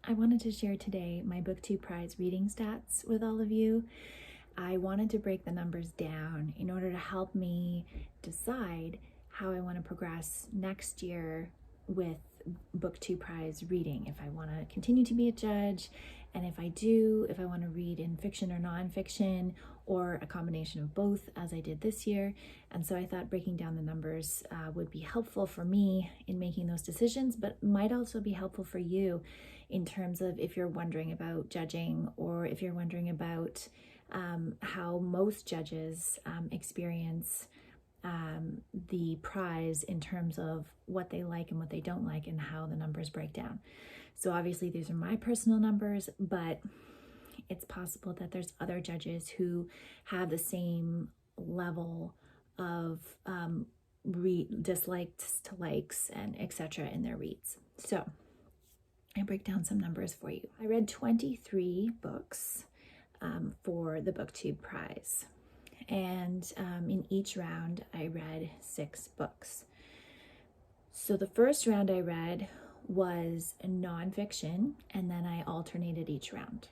I wanted to share today my Booktube Prize reading stats with all of you. I wanted to break the numbers down in order to help me decide how I want to progress next year with Booktube Prize reading. If I want to continue to be a judge, and if I do, if I want to read in fiction or nonfiction, or a combination of both, as I did this year. And so I thought breaking down the numbers would be helpful for me in making those decisions, but might also be helpful for you in terms of if you're wondering about judging, or if you're wondering about how most judges experience the prize in terms of what they like and what they don't like and how the numbers break down. So obviously these are my personal numbers, but it's possible that there's other judges who have the same level of dislikes to likes and etc. in their reads. So I break down some numbers for you. I read 23 books for the Booktube Prize. And in each round, I read 6 books. So the first round I read was nonfiction, and then I alternated each round.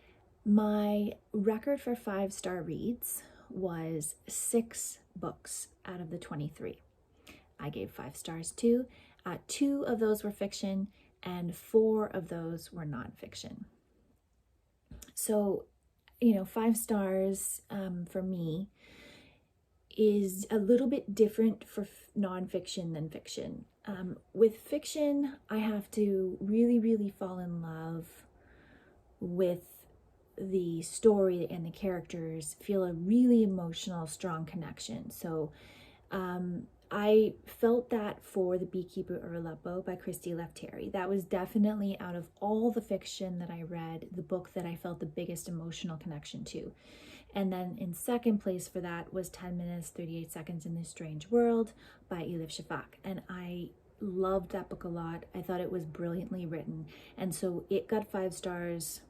My record for 5-star reads was 6 books out of the 23. I gave 5 stars to. 2 of those were fiction, and 4 of those were nonfiction. So, 5 stars for me is a little bit different for nonfiction than fiction. With fiction, I have to really, really fall in love with the story and the characters, feel a really emotional, strong connection. So I felt that for The Beekeeper of Aleppo by Christy Lefteri. That was definitely, out of all the fiction that I read, the book that I felt the biggest emotional connection to. And then in second place for that was 10 minutes, 38 seconds in this strange world by Elif Shafak. And I loved that book a lot. I thought it was brilliantly written. And so it got 5 stars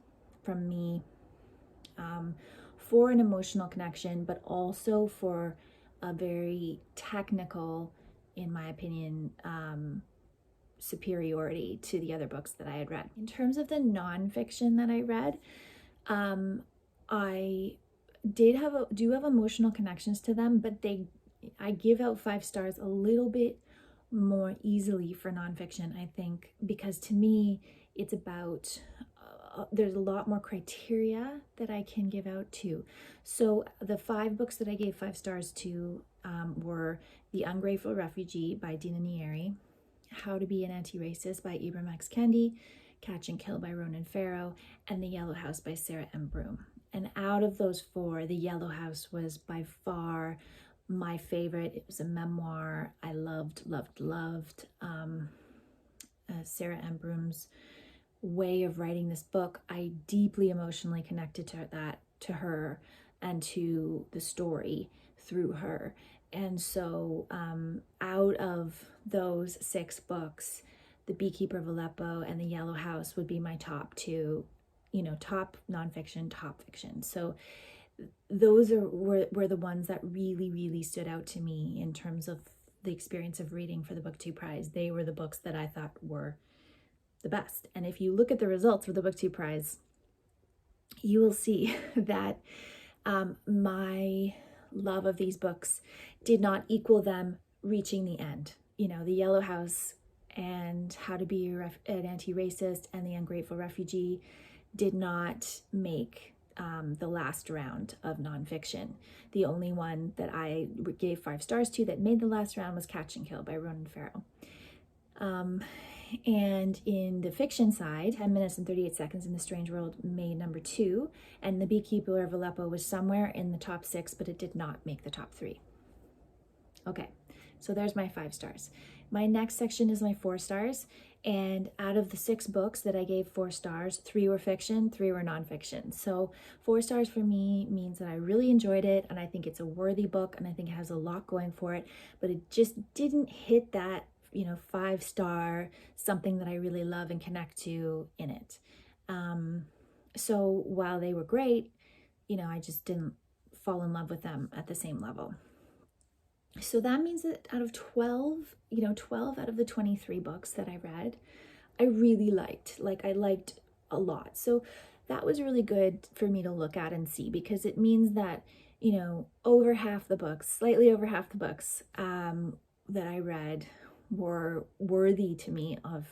from me for an emotional connection, but also for a very technical, in my opinion, superiority to the other books that I had read. In terms of the nonfiction that I read, I do have emotional connections to them, but I give out 5 stars a little bit more easily for nonfiction, I think, because to me it's about there's a lot more criteria that I can give out to. So the 5 books that I gave 5 stars to were The Ungrateful Refugee by Dina Nayeri, How to Be an Anti-Racist by Ibram X. Kendi, Catch and Kill by Ronan Farrow, and The Yellow House by Sarah M. Broom. And out of those 4, The Yellow House was by far my favorite. It was a memoir. I loved Sarah M. Broom's way of writing this book. I deeply emotionally connected to her and to the story through her. And so out of those 6 books, The Beekeeper of Aleppo and The Yellow House would be my top 2, top nonfiction, top fiction. So those were the ones that really, really stood out to me in terms of the experience of reading for the Booktube Prize. They were the books that I thought were the best. And if you look at the results for the Booktube Prize, you will see that my love of these books did not equal them reaching the end. The Yellow House and How to Be an Anti-Racist and The Ungrateful Refugee did not make the last round of nonfiction. The only one that I gave 5 stars to that made the last round was Catch and Kill by Ronan Farrow. And in the fiction side, 10 minutes and 38 seconds in the strange world made number 2, and The Beekeeper of Aleppo was somewhere in the top 6, but it did not make the top 3. Okay, so there's my 5 stars. My next section is my 4 stars, and out of the 6 books that I gave 4 stars, 3 were fiction, 3 were nonfiction. So 4 stars for me means that I really enjoyed it, and I think it's a worthy book, and I think it has a lot going for it, but it just didn't hit that 5-star, something that I really love and connect to in it. So while they were great, I just didn't fall in love with them at the same level. So that means that out of 12, 12 out of the 23 books that I read, I really liked. I liked a lot. So that was really good for me to look at and see, because it means that, you know, over half the books, slightly over half the books that I read were worthy to me of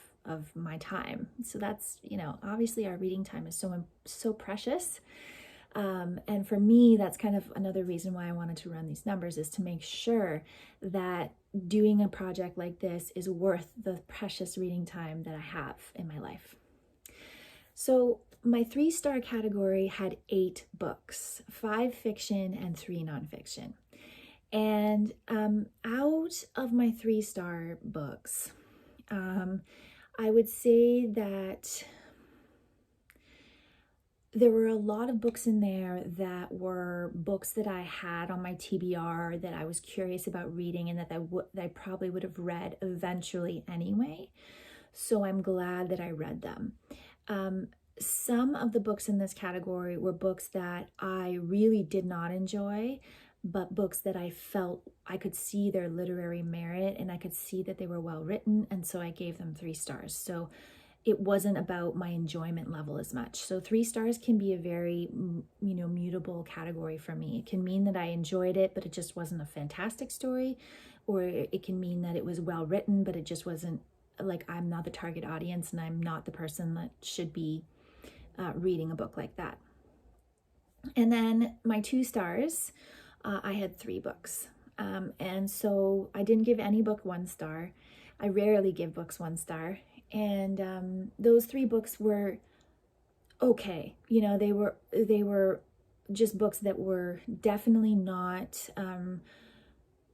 my time. So that's, you know, obviously our reading time is so precious. And for me, that's kind of another reason why I wanted to run these numbers, is to make sure that doing a project like this is worth the precious reading time that I have in my life. So my 3-star category had 8 books, 5 fiction and 3 nonfiction. And out of my 3-star books, I would say that there were a lot of books in there that were books that I had on my TBR that I was curious about reading, and that I probably would have read eventually anyway. So I'm glad that I read them. Some of the books in this category were books that I really did not enjoy, but books that I felt I could see their literary merit and I could see that they were well written, and so I gave them 3 stars. So it wasn't about my enjoyment level as much. So 3 stars can be a very, you know, mutable category for me. It can mean that I enjoyed it, but it just wasn't a fantastic story, or it can mean that it was well written, but it just wasn't, like, I'm not the target audience and I'm not the person that should be reading a book like that. And then my 2 stars, I had 3 books. And so I didn't give any book 1 star. I rarely give books 1 star. And those 3 books were okay. You know, they were just books that were definitely not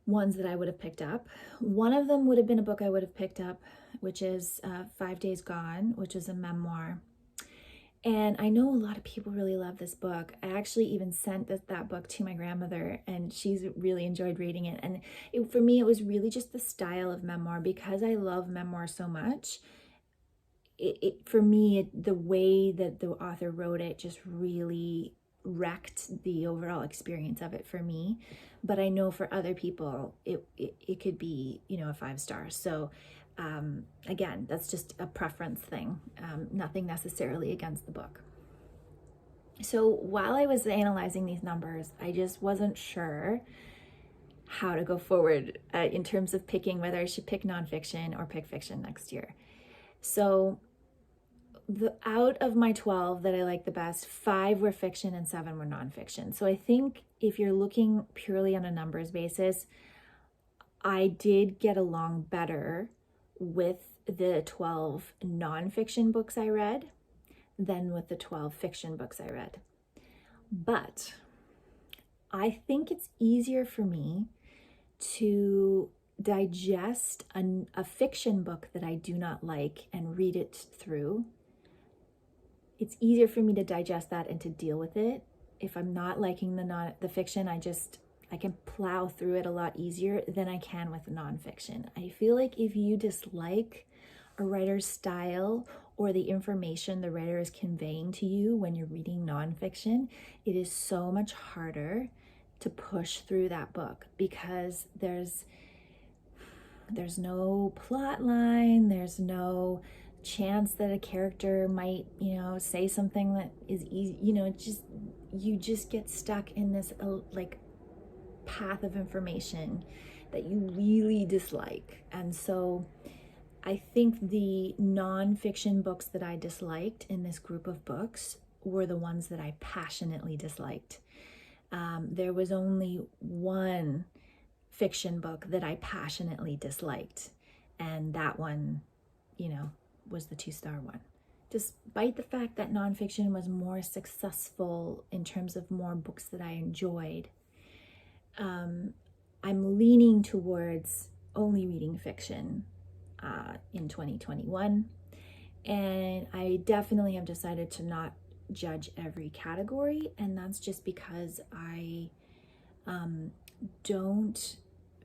ones that I would have picked up. One of them would have been a book I would have picked up, which is 5 Days Gone, which is a memoir. And I know a lot of people really love this book. I actually even sent that book to my grandmother, and she's really enjoyed reading it. And for me, it was really just the style of memoir, because I love memoir so much. For me, the way that the author wrote it just really wrecked the overall experience of it for me. But I know for other people, it could be, you know, a 5 star. So again, that's just a preference thing, nothing necessarily against the book. So while I was analyzing these numbers, I just wasn't sure how to go forward in terms of picking whether I should pick nonfiction or pick fiction next year. So out of my 12 that I like the best, 5 were fiction and 7 were nonfiction. So I think if you're looking purely on a numbers basis, I did get along better with the 12 nonfiction books I read than with the 12 fiction books I read. But I think it's easier for me to digest a fiction book that I do not like and read it through. It's easier for me to digest that and to deal with it. If I'm not liking the fiction, I can plow through it a lot easier than I can with nonfiction. I feel like if you dislike a writer's style or the information the writer is conveying to you when you're reading nonfiction, it is so much harder to push through that book, because there's no plot line, there's no chance that a character might, you know, say something that is easy, you know, you just get stuck in this like path of information that you really dislike. And so I think the nonfiction books that I disliked in this group of books were the ones that I passionately disliked. There was only one fiction book that I passionately disliked, and that one, you know, was the 2-star one. Despite the fact that nonfiction was more successful in terms of more books that I enjoyed, I'm leaning towards only reading fiction in 2021. And I definitely have decided to not judge every category, and that's just because I don't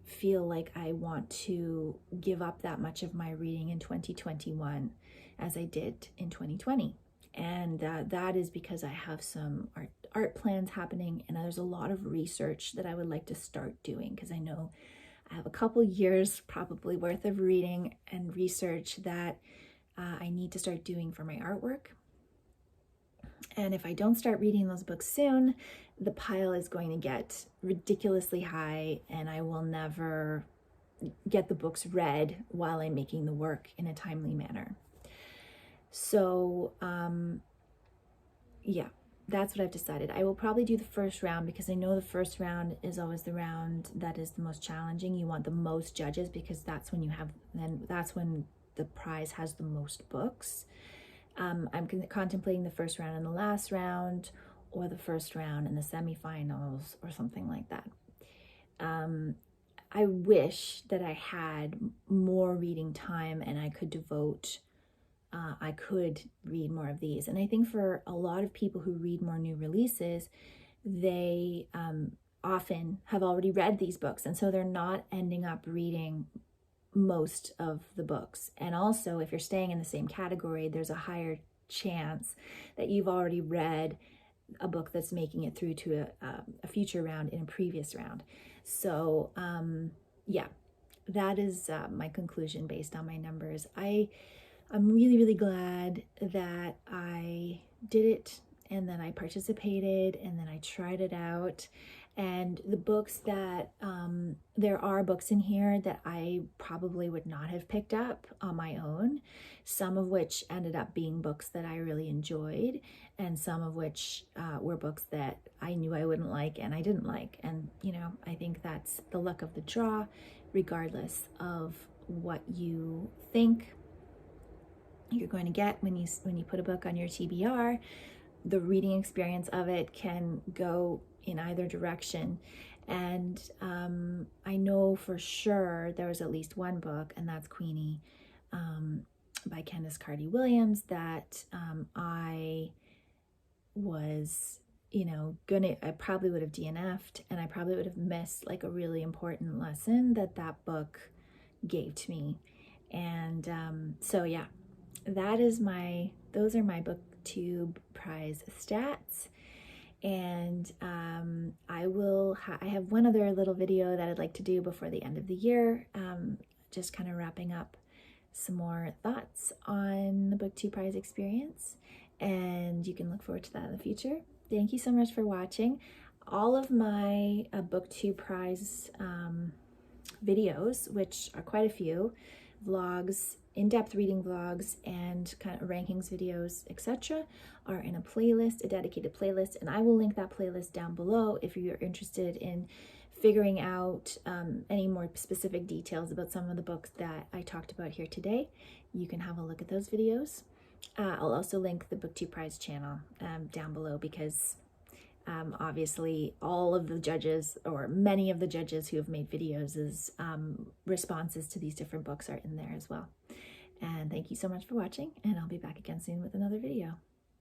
feel like I want to give up that much of my reading in 2021 as I did in 2020. And that is because I have some art plans happening, and there's a lot of research that I would like to start doing, because I know I have a couple years probably worth of reading and research that I need to start doing for my artwork. And if I don't start reading those books soon, the pile is going to get ridiculously high, and I will never get the books read while I'm making the work in a timely manner. So, yeah, that's what I've decided. I will probably do the first round because I know the first round is always the round that is the most challenging. You want the most judges because that's when that's when the prize has the most books. I'm contemplating the first round and the last round, or the first round and the semifinals, or something like that. I wish that I had more reading time and I could I could read more of these. And I think for a lot of people who read more new releases, they often have already read these books. And so they're not ending up reading most of the books. And also, if you're staying in the same category, there's a higher chance that you've already read a book that's making it through to a future round in a previous round. So yeah, that is my conclusion based on my numbers. I'm really, really glad that I did it, and then I participated, and then I tried it out. And the books that, there are books in here that I probably would not have picked up on my own, some of which ended up being books that I really enjoyed, and some of which were books that I knew I wouldn't like and I didn't like. And, you know, I think that's the luck of the draw, regardless of what you think you're going to get when you put a book on your TBR. The reading experience of it can go in either direction. And I know for sure there was at least one book, and that's Queenie by Candice Carty-Williams, that I was, you know, I probably would have DNF'd, and I probably would have missed like a really important lesson that book gave to me. And so yeah, those are my Booktube prize stats. And I have one other little video that I'd like to do before the end of the year, just kind of wrapping up some more thoughts on the Booktube prize experience, and you can look forward to that in the future. Thank you so much for watching. All of my Booktube prize videos, which are quite a few, vlogs, in-depth reading vlogs, and kind of rankings videos, etc., are in a playlist, a dedicated playlist, and I will link that playlist down below if you're interested in figuring out any more specific details about some of the books that I talked about here today. You can have a look at those videos. I'll also link the Booktube Prize channel down below, because obviously all of the judges, or many of the judges who have made videos, responses to these different books are in there as well. And thank you so much for watching, and I'll be back again soon with another video.